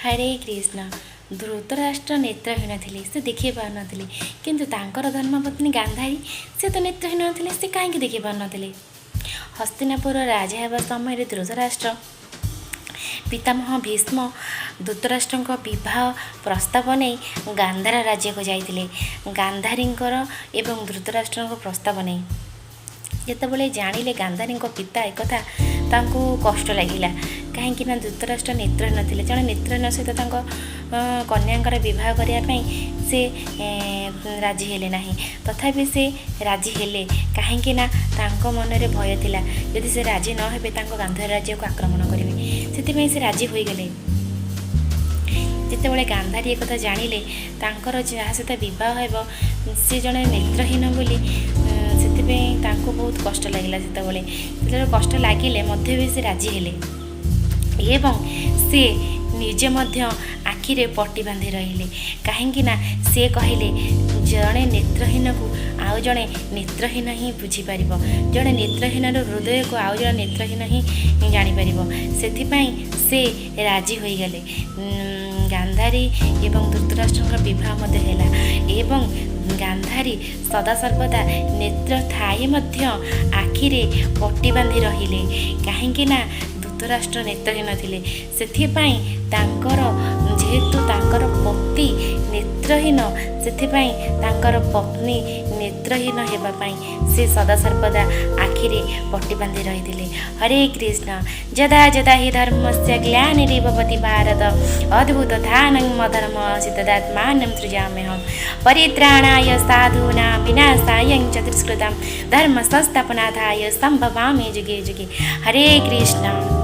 हरे कृष्ण। धृतराष्ट्र नेत्रहीन थे, से देखी पार नथिले, किंतु तांकर धर्मपत्नी गांधारी से तो नेत्रहीन नथिले, से कहीं देखी पार नथिले। हस्तिनापुर राजा हेबा समय धृतराष्ट्र पितामह भीष्म धृतराष्ट्र विवाह प्रस्ताव नहीं गांधार राज्य को जाइतिले। गांधारींकर एवं धृतराष्ट्र प्रस्ताव नहीं जितेबाला जानिले गांधारी पिता एक तांको कष्ट लगिला, कहीं धृतराष्ट्र नेत्रहीन थे। जड़े नेत्रहीन सहित कन्यांकर बह करने से राजी हेले नहीं, तथापि से राजी हेले कहीं मन में भय थिला यदि से राजी न हेबे गांधार राज्य को आक्रमण करेंगे, से राजी हो गले। जितेबाला गांधारी एक जानिले तांकर जहाँ सहित बह हेब सी जड़े नेत्रहीन बोली से बहुत कष्ट लगिला। जिते कष्ट लगिले भी से राजी हेले एवं से निजे मध्य आखिरे पट्टी बांधि रहिले, कहीं से कहले जड़े नेत्रहीन को आउ जड़े नेत्रहीन ही बुझीपर, जड़े नेत्रहीन हृदय को आउ जड़े नेत्रहीन ही जापर, से राजी हो गले। गांधारी एवं धृतराष्ट्र विवाह मध्य हैला एवं गांधारी सदा सर्वदा नेत्र थाई मध्य आखिरे पट्टी बांधि रहिले, कहीं धृतराष्ट्र नेत्रहीन थिले। सेथिपाई तांकर जेहेतु तांकर पति नेत्रहीन, सेथिपाई तांकर पत्नी नेत्रहीन हेबा पाई से सदा सर्वदा आखिरे पट्टी बांधि रहिथिले। हरे कृष्ण। जदा जदा हि धर्मस्य ग्लानिर्भवति भारत अद्भुतधानं मधर्म सिद्धात्मानं सृजाम्यहं परित्राणाय साधूनां विनाशाय च दुष्कृतां धर्म संस्थापनार्थाय संभवामि जुगे जुगे। हरे कृष्ण।